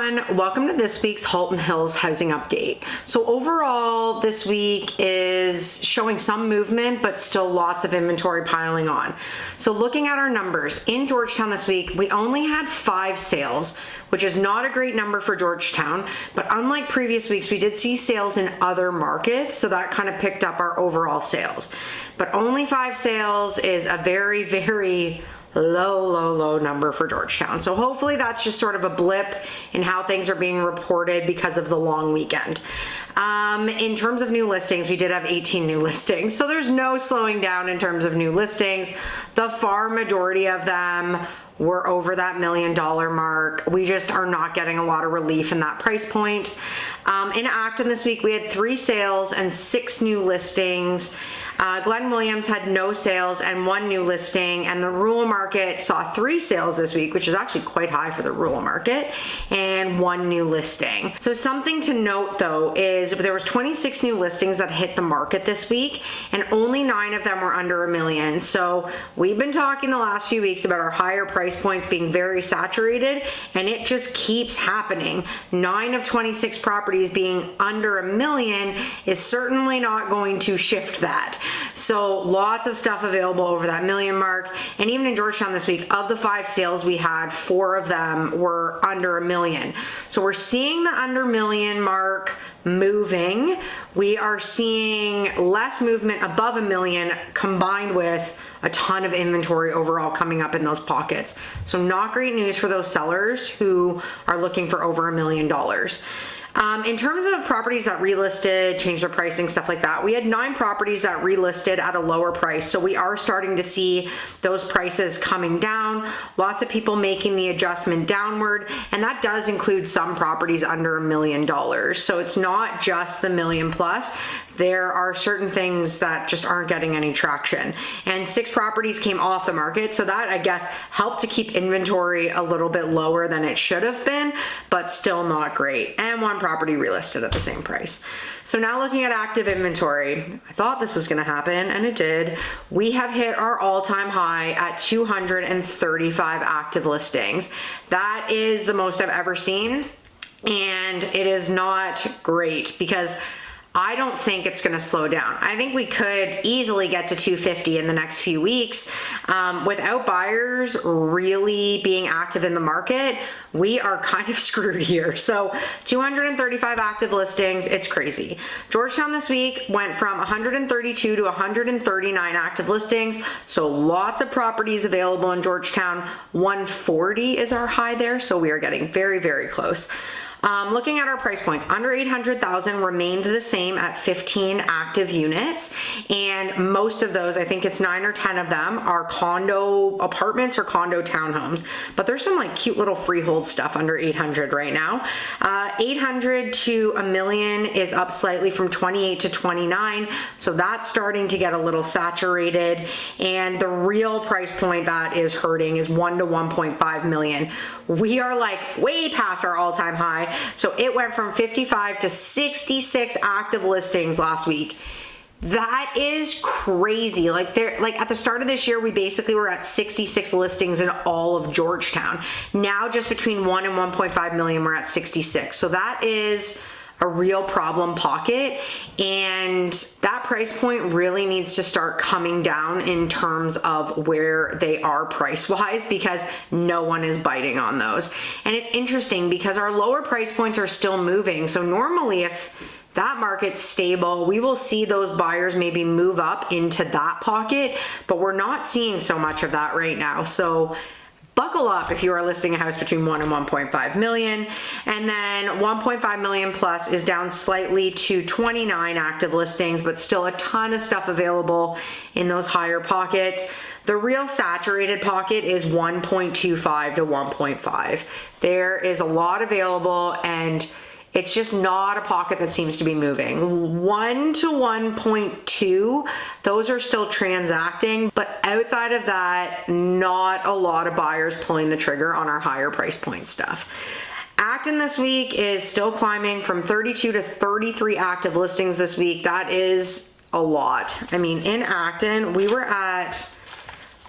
everyone, welcome to this week's Halton Hills housing update. So overall, this week is showing some movement, but still lots of inventory piling on. So looking at our numbers, in Georgetown this week, we only had 5 sales, which is not a great number for Georgetown, but unlike previous weeks, we did see sales in other markets, so that kind of picked up our overall sales. But only 5 sales is a very, very low number for Georgetown. So hopefully that's just sort of a blip in how things are being reported because of the long weekend. In terms of new listings, we did have 18 new listings. So there's no slowing down in terms of new listings. The far majority of them were over that $1 million mark. We just are not getting a lot of relief in that price point. In Acton this week, we had 3 sales and 6 new listings. Glen Williams had no sales and 1 new listing, and the rural market saw 3 sales this week, which is actually quite high for the rural market, and 1 new listing. So something to note though is there was 26 new listings that hit the market this week, and only 9 of them were under $1 million. So we've been talking the last few weeks about our higher price points being very saturated, and it just keeps happening. 9 of 26 properties being under $1 million is certainly not going to shift that. So lots of stuff available over that $1 million mark. And even in Georgetown this week, of the 5 sales we had, 4 of them were under $1 million. So we're seeing the under $1 million mark moving. We are seeing less movement above $1 million combined with a ton of inventory overall coming up in those pockets. So not great news for those sellers who are looking for over $1 million. In terms of properties that relisted, changed their pricing, stuff like that, we had 9 properties that relisted at a lower price. So we are starting to see those prices coming down. Lots of people making the adjustment downward, and that does include some properties under $1 million. So it's not just the $1 million plus. There are certain things that just aren't getting any traction. And 6 properties came off the market, so that, I guess, helped to keep inventory a little bit lower than it should have been, but still not great. And 1 property relisted at the same price. So now looking at active inventory, I thought this was gonna happen, and it did. We have hit our all-time high at 235 active listings. That is the most I've ever seen, and it is not great because I don't think it's going to slow down. I think we could easily get to 250 in the next few weeks. Without buyers really being active in the market, we are kind of screwed here. So 235 active listings, it's crazy. Georgetown this week went from 132 to 139 active listings. So lots of properties available in Georgetown. 140 is our high there. So we are getting very, very close. Looking at our price points, under 800,000 remained the same at 15 active units, and most of those, I think it's 9 or 10 of them, are condo apartments or condo townhomes, but there's some like cute little freehold stuff under 800 right now. 800 to $1 million is up slightly from 28 to 29, so that's starting to get a little saturated, and the real price point that is hurting is 1 to 1.5 million. We are like way past our all-time high. So it went from 55 to 66 active listings last week. That is crazy. Like at the start of this year, we basically were at 66 listings in all of Georgetown. Now just between 1 and 1.5 million, we're at 66. So that is a real problem pocket, and that price point really needs to start coming down in terms of where they are price wise, because no one is biting on those. And it's interesting because our lower price points are still moving. So normally if that market's stable, we will see those buyers maybe move up into that pocket, but we're not seeing so much of that right now. So buckle up if you are listing a house between 1 and 1.5 million. And then 1.5 million plus is down slightly to 29 active listings, but still a ton of stuff available in those higher pockets. The real saturated pocket is 1.25 to 1.5. There is a lot available, and it's just not a pocket that seems to be moving. 1 to 1.2, those are still transacting, but outside of that, not a lot of buyers pulling the trigger on our higher price point stuff. Acton this week is still climbing from 32 to 33 active listings this week. That is a lot. I mean, in Acton, we were at,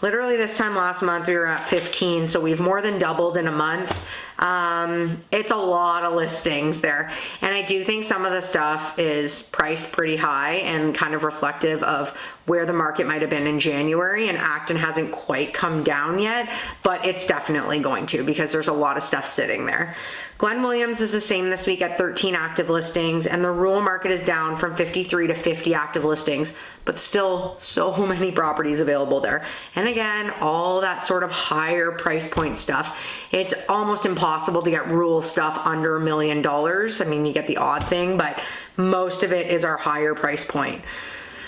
literally this time last month, we were at 15, so we've more than doubled in a month. It's a lot of listings there. And I do think some of the stuff is priced pretty high and kind of reflective of where the market might have been in January, and Acton hasn't quite come down yet, but it's definitely going to, because there's a lot of stuff sitting there. Glen Williams is the same this week at 13 active listings, and the rural market is down from 53 to 50 active listings, but still so many properties available there. And again, all that sort of higher price point stuff. It's almost impossible to get rural stuff under $1 million. I mean, you get the odd thing, but most of it is our higher price point.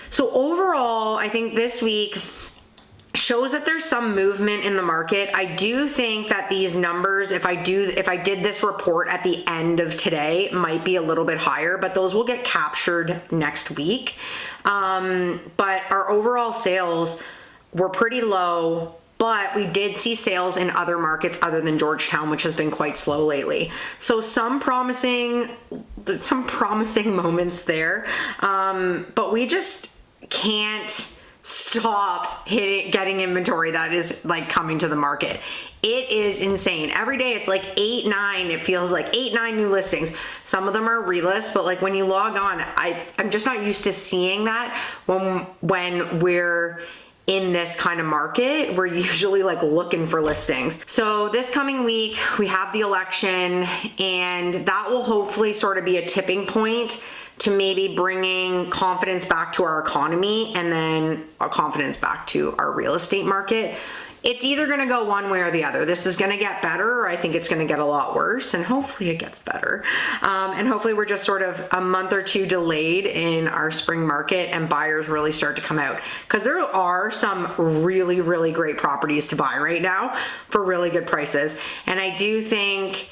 So overall, I think this week shows that there's some movement in the market. I do think that these numbers, if I did this report at the end of today, might be a little bit higher, but those will get captured next week. But our overall sales were pretty low, but we did see sales in other markets other than Georgetown, which has been quite slow lately. So some promising moments there. But we just can't stop getting inventory that is like coming to the market. It is insane. Every day it's like 8, 9, it feels like 8, 9 new listings. Some of them are relists, but like when you log on, I'm just not used to seeing that when we're in this kind of market. We're usually like looking for listings. So this coming week we have the election, and that will hopefully sort of be a tipping point to maybe bringing confidence back to our economy, and then our confidence back to our real estate market. It's either going to go one way or the other. This is going to get better, or I think it's going to get a lot worse, and hopefully it gets better. And hopefully we're just sort of a month or two delayed in our spring market and buyers really start to come out, because there are some really, really great properties to buy right now for really good prices. And I do think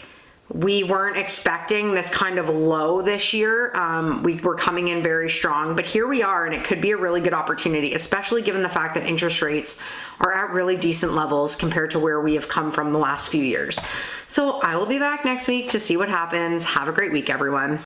we weren't expecting this kind of low this year. We were coming in very strong, but here we are, and it could be a really good opportunity, especially given the fact that interest rates are at really decent levels compared to where we have come from the last few years. So I will be back next week to see what happens. Have a great week, everyone.